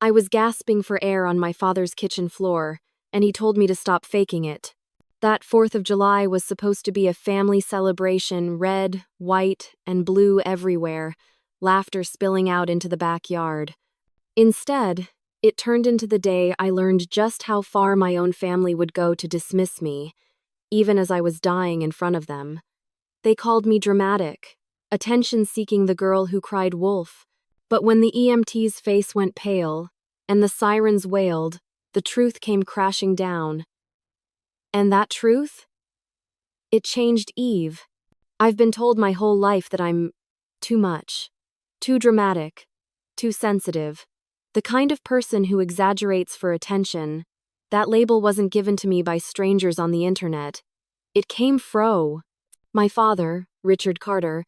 I was gasping for air on my father's kitchen floor, and he told me to stop faking it. That 4th of July was supposed to be a family celebration, red, white, and blue everywhere, laughter spilling out into the backyard. Instead, it turned into the day I learned just how far my own family would go to dismiss me, even as I was dying in front of them. They called me dramatic, attention-seeking the girl who cried wolf. But when the EMT's face went pale, and the sirens wailed, the truth came crashing down. And that truth? It changed Eve. I've been told my whole life that I'm too much, too dramatic, too sensitive, the kind of person who exaggerates for attention. That label wasn't given to me by strangers on the internet. It came fro. My father, Richard Carter,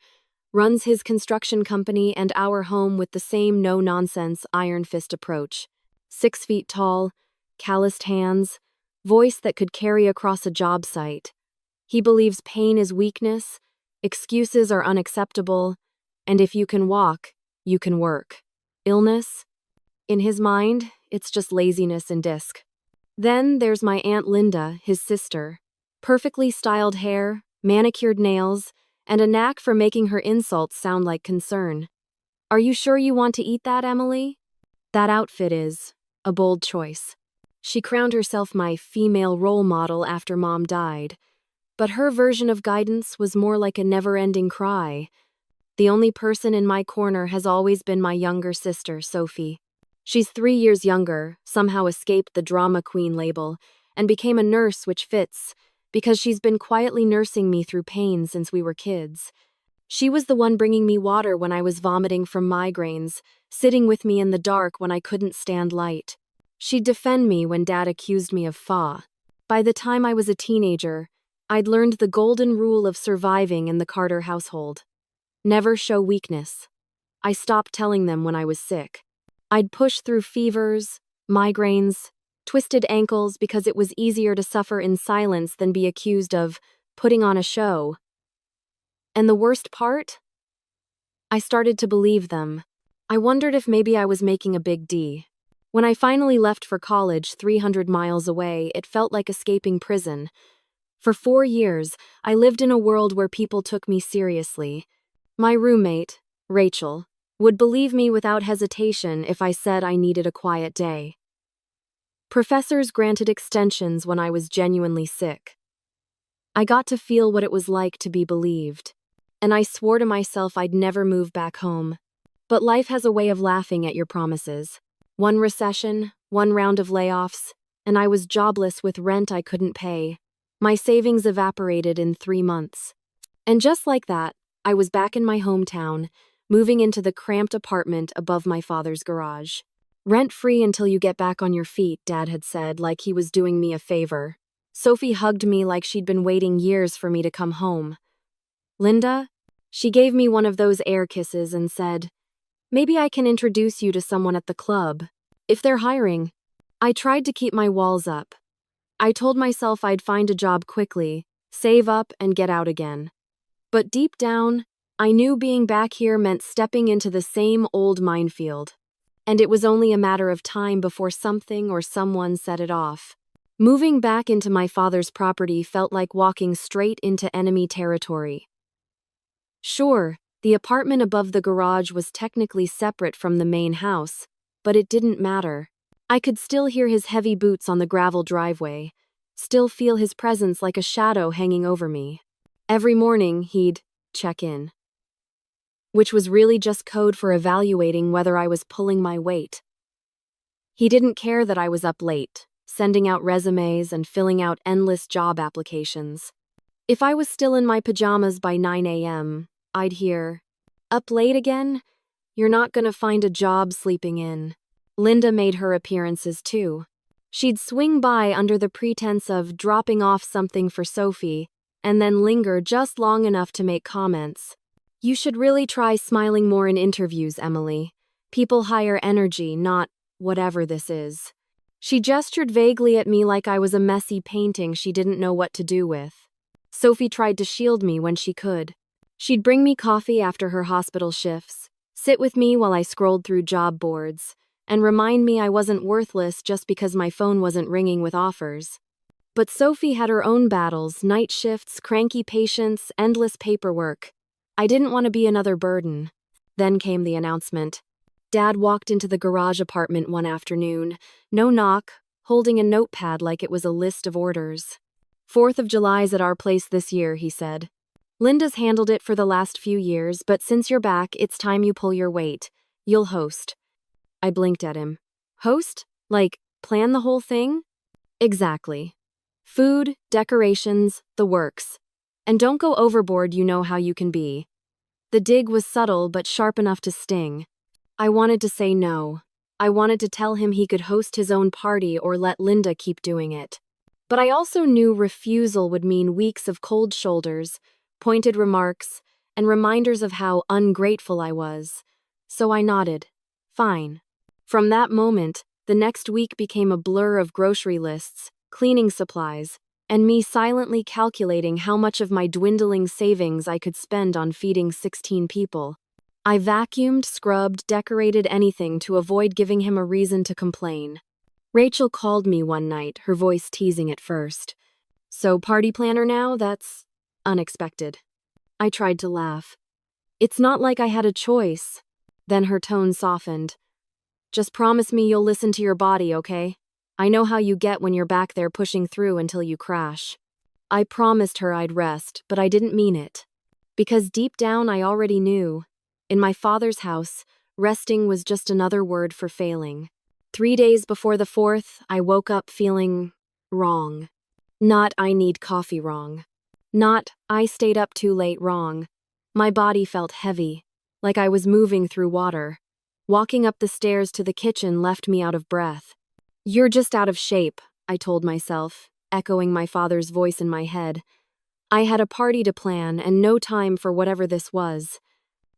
runs his construction company and our home with the same no-nonsense iron fist approach. 6 feet tall, calloused hands, voice that could carry across a job site. He believes pain is weakness, excuses are unacceptable, and if you can walk, you can work. Illness? In his mind, it's just laziness and disc. Then there's my Aunt Linda, his sister. Perfectly styled hair, manicured nails, and a knack for making her insults sound like concern. Are you sure you want to eat that, Emily? That outfit is a bold choice. She crowned herself my female role model after Mom died, but her version of guidance was more like a never-ending cry. The only person in my corner has always been my younger sister, Sophie. She's 3 years younger, somehow escaped the drama queen label, and became a nurse, which fits, because she's been quietly nursing me through pain since we were kids. She was the one bringing me water when I was vomiting from migraines, sitting with me in the dark when I couldn't stand light. She'd defend me when Dad accused me of fa. By the time I was a teenager, I'd learned the golden rule of surviving in the Carter household. Never show weakness. I stopped telling them when I was sick. I'd push through fevers, migraines, twisted ankles because it was easier to suffer in silence than be accused of putting on a show. And the worst part? I started to believe them. I wondered if maybe I was making a big D. When I finally left for college 300 miles away, it felt like escaping prison. For 4 years, I lived in a world where people took me seriously. My roommate, Rachel, would believe me without hesitation if I said I needed a quiet day. Professors granted extensions when I was genuinely sick. I got to feel what it was like to be believed, and I swore to myself I'd never move back home. But life has a way of laughing at your promises. One recession, one round of layoffs, and I was jobless with rent I couldn't pay. My savings evaporated in 3 months. And just like that, I was back in my hometown, moving into the cramped apartment above my father's garage. Rent-free until you get back on your feet, Dad had said, like he was doing me a favor. Sophie hugged me like she'd been waiting years for me to come home. Linda? She gave me one of those air kisses and said, "Maybe I can introduce you to someone at the club, if they're hiring." I tried to keep my walls up. I told myself I'd find a job quickly, save up, and get out again. But deep down, I knew being back here meant stepping into the same old minefield. And it was only a matter of time before something or someone set it off. Moving back into my father's property felt like walking straight into enemy territory. Sure, the apartment above the garage was technically separate from the main house, but it didn't matter. I could still hear his heavy boots on the gravel driveway, still feel his presence like a shadow hanging over me. Every morning, he'd check in, which was really just code for evaluating whether I was pulling my weight. He didn't care that I was up late, sending out resumes and filling out endless job applications. If I was still in my pajamas by 9 a.m., I'd hear, "Up late again? You're not gonna find a job sleeping in." Linda made her appearances too. She'd swing by under the pretense of dropping off something for Sophie, and then linger just long enough to make comments. "You should really try smiling more in interviews, Emily. People hire energy, not whatever this is." She gestured vaguely at me like I was a messy painting she didn't know what to do with. Sophie tried to shield me when she could. She'd bring me coffee after her hospital shifts, sit with me while I scrolled through job boards, and remind me I wasn't worthless just because my phone wasn't ringing with offers. But Sophie had her own battles, night shifts, cranky patients, endless paperwork. I didn't want to be another burden. Then came the announcement. Dad walked into the garage apartment one afternoon, no knock, holding a notepad like it was a list of orders. 4th of July's at our place this year, he said. Linda's handled it for the last few years, but since you're back, it's time you pull your weight. You'll host. I blinked at him. Host? Like, plan the whole thing? Exactly. Food, decorations, the works. And don't go overboard, you know how you can be. The dig was subtle but sharp enough to sting. I wanted to say no. I wanted to tell him he could host his own party or let Linda keep doing it. But I also knew refusal would mean weeks of cold shoulders, pointed remarks, and reminders of how ungrateful I was. So I nodded. Fine. From that moment, the next week became a blur of grocery lists, cleaning supplies, and me silently calculating how much of my dwindling savings I could spend on feeding 16 people. I vacuumed, scrubbed, decorated anything to avoid giving him a reason to complain. Rachel called me one night, her voice teasing at first. So party planner now? That's unexpected. I tried to laugh. It's not like I had a choice. Then her tone softened. Just promise me you'll listen to your body, okay? I know how you get when you're back there pushing through until you crash. I promised her I'd rest, but I didn't mean it. Because deep down I already knew. In my father's house, resting was just another word for failing. 3 days before the 4th, I woke up feeling wrong. Not I need coffee wrong. Not I stayed up too late wrong. My body felt heavy, like I was moving through water. Walking up the stairs to the kitchen left me out of breath. You're just out of shape, I told myself, echoing my father's voice in my head. I had a party to plan and no time for whatever this was.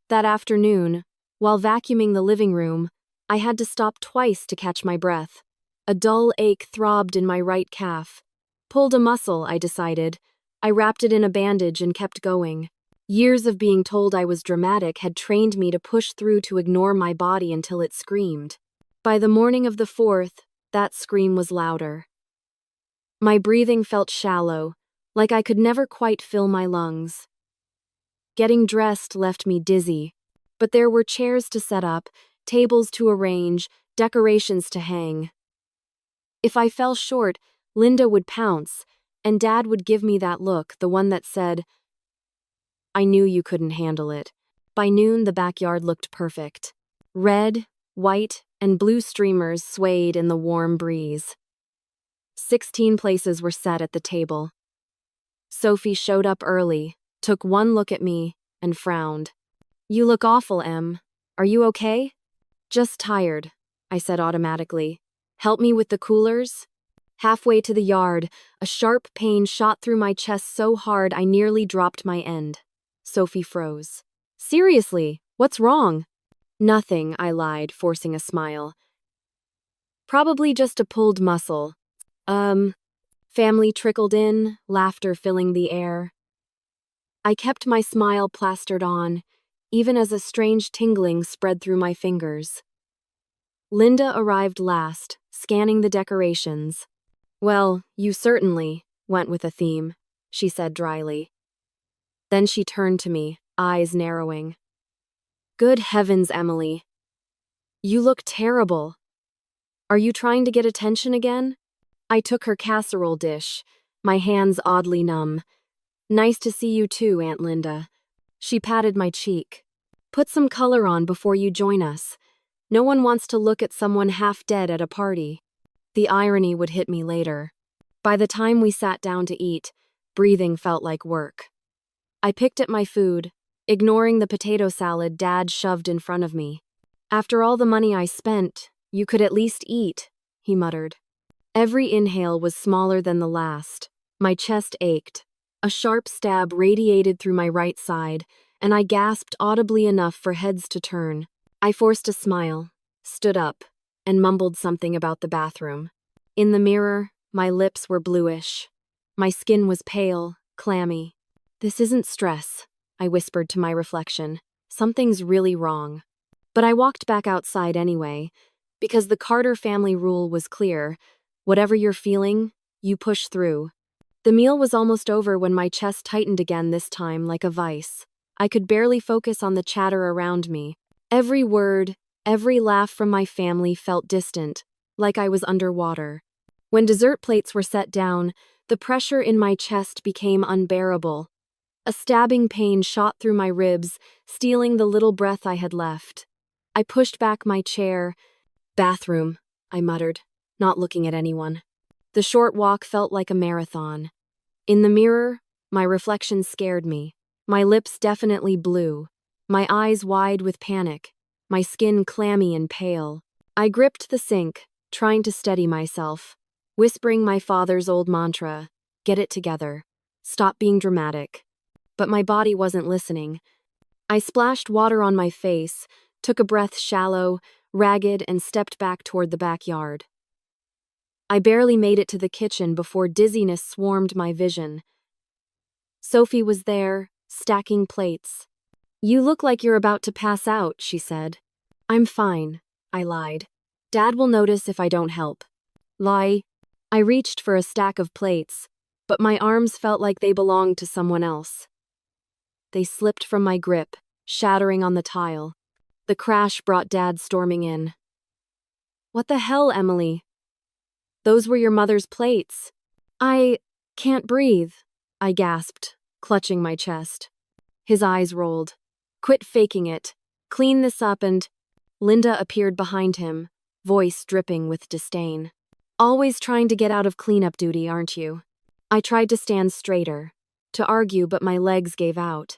That afternoon, while vacuuming the living room, I had to stop twice to catch my breath. A dull ache throbbed in my right calf. Pulled a muscle, I decided. I wrapped it in a bandage and kept going. Years of being told I was dramatic had trained me to push through to ignore my body until it screamed. By the morning of the 4th, that scream was louder. My breathing felt shallow, like I could never quite fill my lungs. Getting dressed left me dizzy, but there were chairs to set up, tables to arrange, decorations to hang. If I fell short, Linda would pounce, and Dad would give me that look, the one that said, I knew you couldn't handle it. By noon, the backyard looked perfect. Red, white, and blue streamers swayed in the warm breeze. 16 places were set at the table. Sophie showed up early, took one look at me, and frowned. You look awful, Em. Are you okay? Just tired, I said automatically. Help me with the coolers? Halfway to the yard, a sharp pain shot through my chest so hard I nearly dropped my end. Sophie froze. Seriously, what's wrong? Nothing, I lied, forcing a smile. Probably just a pulled muscle. Family trickled in, laughter filling the air. I kept my smile plastered on, even as a strange tingling spread through my fingers. Linda arrived last, scanning the decorations. Well, you certainly went with a theme, she said dryly. Then she turned to me, eyes narrowing. Good heavens, Emily. You look terrible. Are you trying to get attention again? I took her casserole dish, my hands oddly numb. Nice to see you too, Aunt Linda. She patted my cheek. Put some color on before you join us. No one wants to look at someone half dead at a party. The irony would hit me later. By the time we sat down to eat, breathing felt like work. I picked at my food, ignoring the potato salad Dad shoved in front of me. After all the money I spent, you could at least eat, he muttered. Every inhale was smaller than the last. My chest ached. A sharp stab radiated through my right side, and I gasped audibly enough for heads to turn. I forced a smile, stood up, and mumbled something about the bathroom. In the mirror, my lips were bluish. My skin was pale, clammy. This isn't stress, I whispered to my reflection. Something's really wrong. But I walked back outside anyway. Because the Carter family rule was clear: whatever you're feeling, you push through. The meal was almost over when my chest tightened again, this time like a vice. I could barely focus on the chatter around me. Every word, every laugh from my family felt distant, like I was underwater. When dessert plates were set down, the pressure in my chest became unbearable. A stabbing pain shot through my ribs, stealing the little breath I had left. I pushed back my chair. "Bathroom," I muttered, not looking at anyone. The short walk felt like a marathon. In the mirror, my reflection scared me. My lips definitely blue, my eyes wide with panic, my skin clammy and pale. I gripped the sink, trying to steady myself, whispering my father's old mantra: "Get it together. Stop being dramatic." But my body wasn't listening. I splashed water on my face, took a breath shallow, ragged, and stepped back toward the backyard. I barely made it to the kitchen before dizziness swarmed my vision. Sophie was there, stacking plates. "You look like you're about to pass out," she said. "I'm fine," I lied. "Dad will notice if I don't help." Lie. I reached for a stack of plates, but my arms felt like they belonged to someone else. They slipped from my grip, shattering on the tile. The crash brought Dad storming in. "What the hell, Emily? Those were your mother's plates." "I can't breathe," I gasped, clutching my chest. His eyes rolled. "Quit faking it. Clean this up and—" Linda appeared behind him, voice dripping with disdain. "Always trying to get out of cleanup duty, aren't you?" I tried to stand straighter, to argue, but my legs gave out.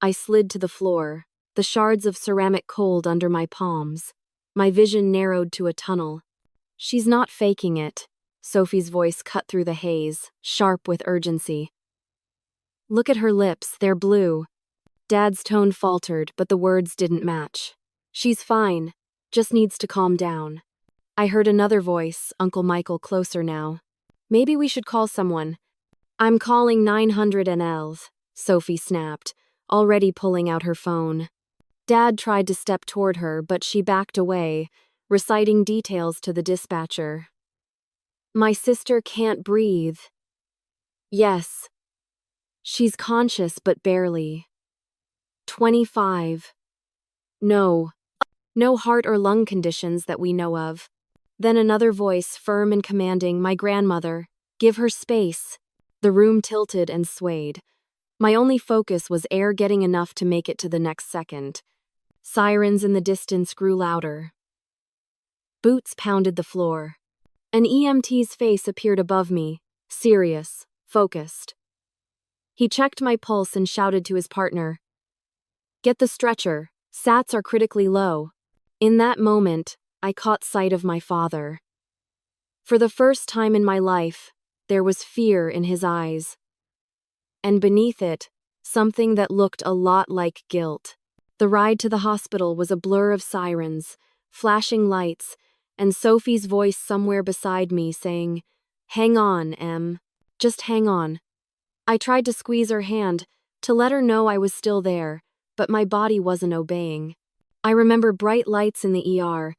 I slid to the floor, the shards of ceramic cold under my palms. My vision narrowed to a tunnel. "She's not faking it," Sophie's voice cut through the haze, sharp with urgency. "Look at her lips, they're blue." Dad's tone faltered, but the words didn't match. "She's fine, just needs to calm down." I heard another voice, Uncle Michael, closer now. "Maybe we should call someone." "I'm calling 900NL, Sophie snapped, already pulling out her phone. Dad tried to step toward her, but she backed away, reciting details to the dispatcher. "My sister can't breathe." "Yes. She's conscious, but barely. 25. No. No heart or lung conditions that we know of." Then another voice, firm and commanding, "My grandmother. Give her space." The room tilted and swayed. My only focus was air getting enough to make it to the next second. Sirens in the distance grew louder. Boots pounded the floor. An EMT's face appeared above me, serious, focused. He checked my pulse and shouted to his partner, "Get the stretcher, SATs are critically low." In that moment, I caught sight of my father. For the first time in my life, there was fear in his eyes. And beneath it, something that looked a lot like guilt. The ride to the hospital was a blur of sirens, flashing lights, and Sophie's voice somewhere beside me saying, "Hang on, Em. Just hang on." I tried to squeeze her hand, to let her know I was still there, but my body wasn't obeying. I remember bright lights in the ER,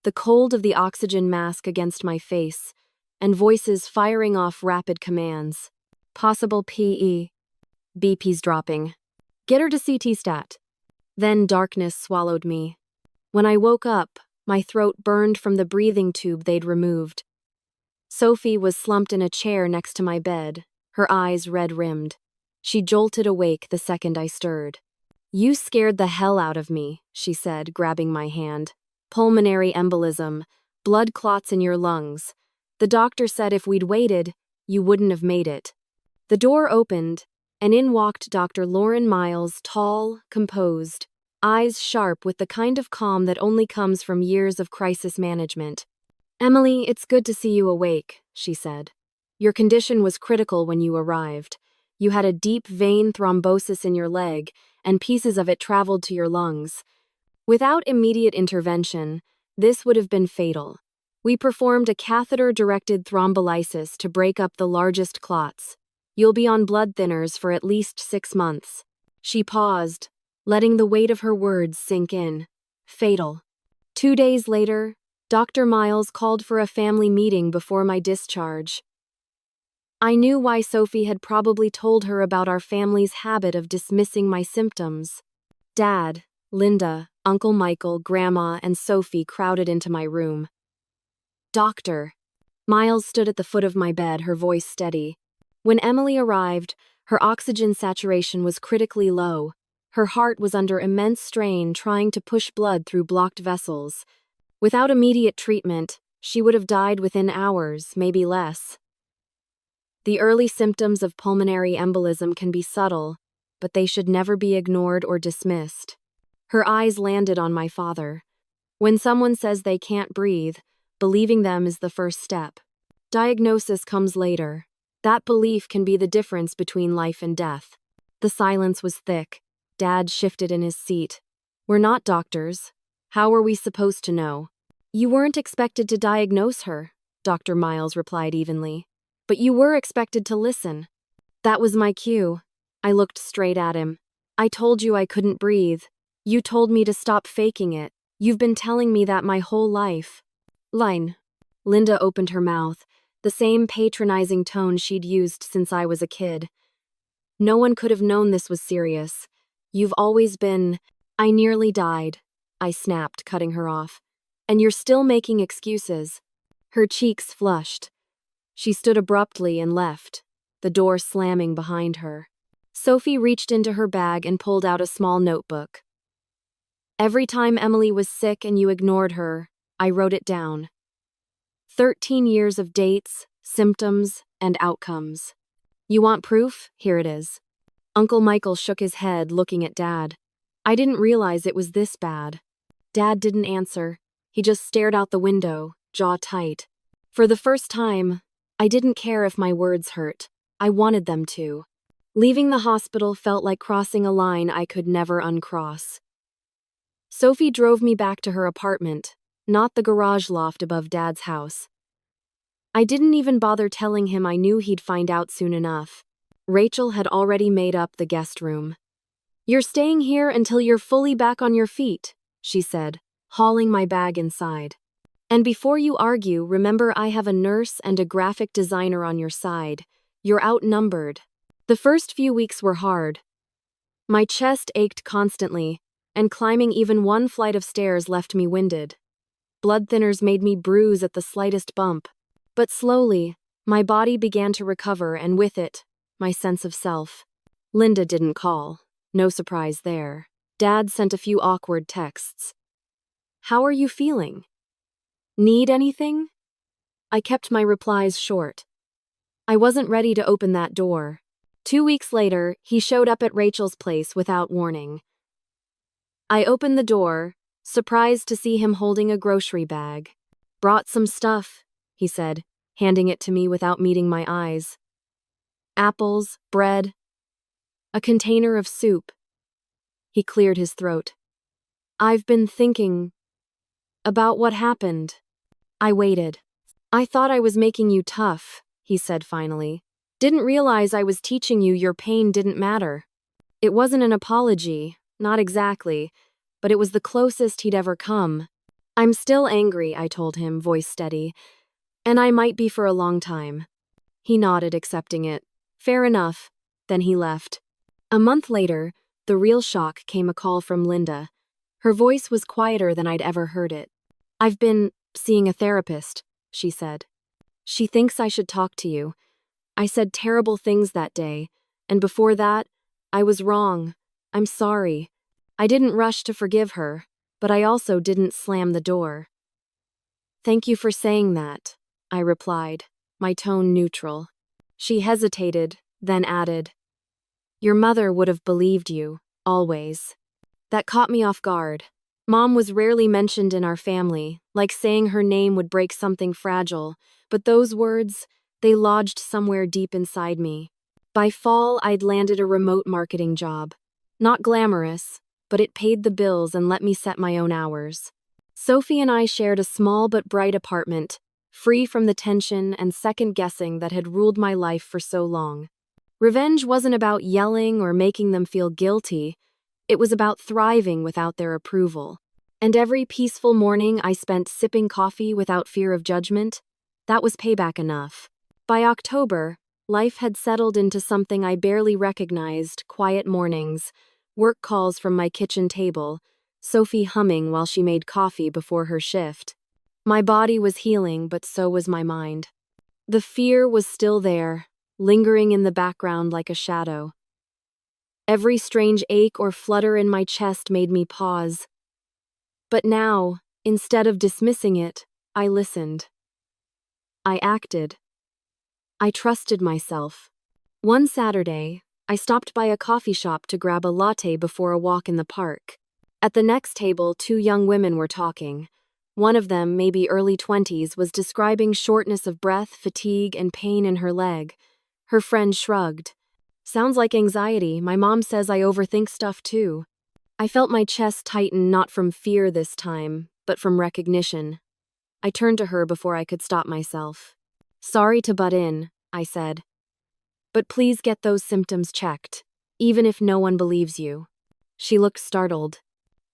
the cold of the oxygen mask against my face, and voices firing off rapid commands. "Possible PE. BP's dropping. Get her to CT stat." Then darkness swallowed me. When I woke up, my throat burned from the breathing tube they'd removed. Sophie was slumped in a chair next to my bed, her eyes red-rimmed. She jolted awake the second I stirred. "You scared the hell out of me," she said, grabbing my hand. "Pulmonary embolism, blood clots in your lungs. The doctor said if we'd waited, you wouldn't have made it." The door opened, and in walked Dr. Lauren Miles, tall, composed, eyes sharp with the kind of calm that only comes from years of crisis management. "Emily, it's good to see you awake," she said. "Your condition was critical when you arrived. You had a deep vein thrombosis in your leg, and pieces of it traveled to your lungs. Without immediate intervention, this would have been fatal. We performed a catheter-directed thrombolysis to break up the largest clots. You'll be on blood thinners for at least 6 months." She paused, letting the weight of her words sink in. Fatal. 2 days later, Dr. Miles called for a family meeting before my discharge. I knew why Sophie had probably told her about our family's habit of dismissing my symptoms. Dad, Linda, Uncle Michael, Grandma, and Sophie crowded into my room. Doctor. Miles stood at the foot of my bed, her voice steady. When Emily arrived, her oxygen saturation was critically low. Her heart was under immense strain trying to push blood through blocked vessels. Without immediate treatment, she would have died within hours, maybe less. The early symptoms of pulmonary embolism can be subtle, but they should never be ignored or dismissed. Her eyes landed on my father. When someone says they can't breathe, believing them is the first step. Diagnosis comes later. That belief can be the difference between life and death. The silence was thick. Dad shifted in his seat. We're not doctors. How are we supposed to know? You weren't expected to diagnose her, Dr. Miles replied evenly. But you were expected to listen. That was my cue. I looked straight at him. I told you I couldn't breathe. You told me to stop faking it. You've been telling me that my whole life. Line. Linda opened her mouth, the same patronizing tone she'd used since I was a kid. No one could have known this was serious. You've always been. I nearly died, I snapped, cutting her off. And you're still making excuses. Her cheeks flushed. She stood abruptly and left, the door slamming behind her. Sophie reached into her bag and pulled out a small notebook. Every time Emily was sick and you ignored her, I wrote it down. 13 years of dates, symptoms, and outcomes. You want proof? Here it is. Uncle Michael shook his head, looking at Dad. I didn't realize it was this bad. Dad didn't answer. He just stared out the window, jaw tight. For the first time, I didn't care if my words hurt. I wanted them to. Leaving the hospital felt like crossing a line I could never uncross. Sophie drove me back to her apartment, not the garage loft above Dad's house. I didn't even bother telling him I knew he'd find out soon enough. Rachel had already made up the guest room. You're staying here until you're fully back on your feet, she said, hauling my bag inside. And before you argue, remember I have a nurse and a graphic designer on your side. You're outnumbered. The first few weeks were hard. My chest ached constantly, and climbing even one flight of stairs left me winded. Blood thinners made me bruise at the slightest bump. But slowly, my body began to recover, and with it, my sense of self. Linda didn't call. No surprise there. Dad sent a few awkward texts. How are you feeling? Need anything? I kept my replies short. I wasn't ready to open that door. 2 weeks later, he showed up at Rachel's place without warning. I opened the door, surprised to see him holding a grocery bag. Brought some stuff, he said, handing it to me without meeting my eyes. Apples, bread, a container of soup. He cleared his throat. I've been thinking about what happened. I waited. I thought I was making you tough, he said finally. Didn't realize I was teaching you your pain didn't matter. It wasn't an apology, not exactly, but it was the closest he'd ever come. I'm still angry, I told him, voice steady, and I might be for a long time. He nodded, accepting it. Fair enough. Then he left. A month later, the real shock came, a call from Linda. Her voice was quieter than I'd ever heard it. I've been seeing a therapist, she said. She thinks I should talk to you. I said terrible things that day, and before that, I was wrong. I'm sorry. I didn't rush to forgive her, but I also didn't slam the door. Thank you for saying that, I replied, my tone neutral. She hesitated, then added, Your mother would have believed you, always. That caught me off guard. Mom was rarely mentioned in our family, like saying her name would break something fragile, but those words, they lodged somewhere deep inside me. By fall, I'd landed a remote marketing job. Not glamorous, but it paid the bills and let me set my own hours. Sophie and I shared a small but bright apartment, free from the tension and second-guessing that had ruled my life for so long. Revenge wasn't about yelling or making them feel guilty. It was about thriving without their approval. And every peaceful morning I spent sipping coffee without fear of judgment, that was payback enough. By October, life had settled into something I barely recognized: quiet mornings, work calls from my kitchen table, Sophie humming while she made coffee before her shift. My body was healing, but so was my mind. The fear was still there, lingering in the background like a shadow. Every strange ache or flutter in my chest made me pause. But now, instead of dismissing it, I listened. I acted. I trusted myself. One Saturday, I stopped by a coffee shop to grab a latte before a walk in the park. At the next table, two young women were talking. One of them, maybe early 20s, was describing shortness of breath, fatigue, and pain in her leg. Her friend shrugged. "Sounds like anxiety. My mom says I overthink stuff too." I felt my chest tighten, not from fear this time, but from recognition. I turned to her before I could stop myself. "Sorry to butt in," I said, "but please get those symptoms checked, even if no one believes you." She looked startled.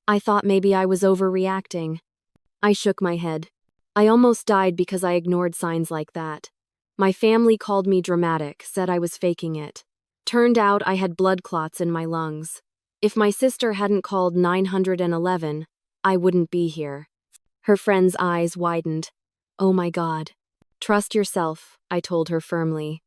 I thought maybe I was overreacting. I shook my head. I almost died because I ignored signs like that. My family called me dramatic, said I was faking it. Turned out I had blood clots in my lungs. If my sister hadn't called 911, I wouldn't be here. Her friend's eyes widened. "Oh my God." "Trust yourself," I told her firmly.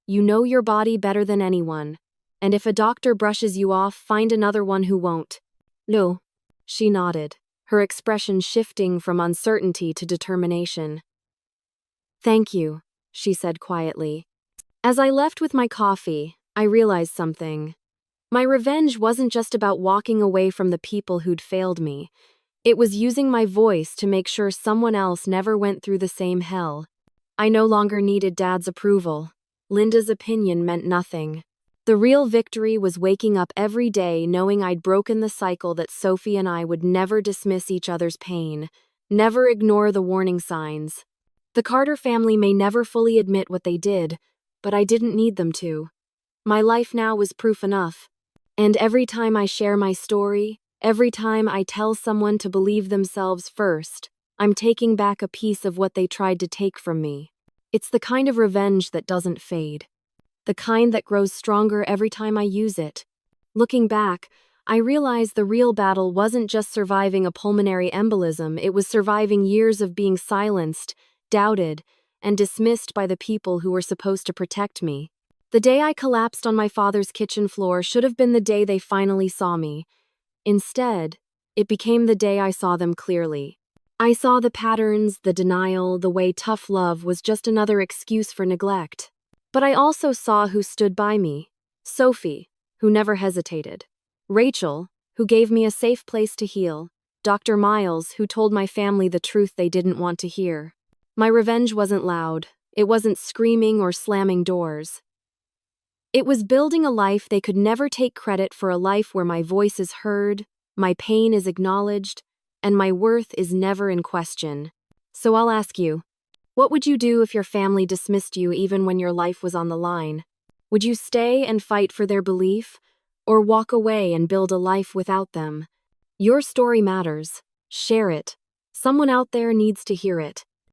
"You know your body better than anyone. And if a doctor brushes you off, find another one who won't." "No." She nodded, her expression shifting from uncertainty to determination. "Thank you," she said quietly. As I left with my coffee, I realized something. My revenge wasn't just about walking away from the people who'd failed me. It was using my voice to make sure someone else never went through the same hell. I no longer needed Dad's approval. Linda's opinion meant nothing. The real victory was waking up every day knowing I'd broken the cycle that Sophie and I would never dismiss each other's pain, never ignore the warning signs. The Carter family may never fully admit what they did, but I didn't need them to. My life now was proof enough. And every time I share my story, every time I tell someone to believe themselves first, I'm taking back a piece of what they tried to take from me. It's the kind of revenge that doesn't fade. The kind that grows stronger every time I use it. Looking back, I realized the real battle wasn't just surviving a pulmonary embolism, it was surviving years of being silenced, doubted, and dismissed by the people who were supposed to protect me. The day I collapsed on my father's kitchen floor should have been the day they finally saw me. Instead, it became the day I saw them clearly. I saw the patterns, the denial, the way tough love was just another excuse for neglect. But I also saw who stood by me. Sophie, who never hesitated. Rachel, who gave me a safe place to heal. Dr. Miles, who told my family the truth they didn't want to hear. My revenge wasn't loud. It wasn't screaming or slamming doors. It was building a life they could never take credit for, a life where my voice is heard, my pain is acknowledged, and my worth is never in question. So I'll ask you, what would you do if your family dismissed you even when your life was on the line? Would you stay and fight for their belief, or walk away and build a life without them? Your story matters. Share it. Someone out there needs to hear it.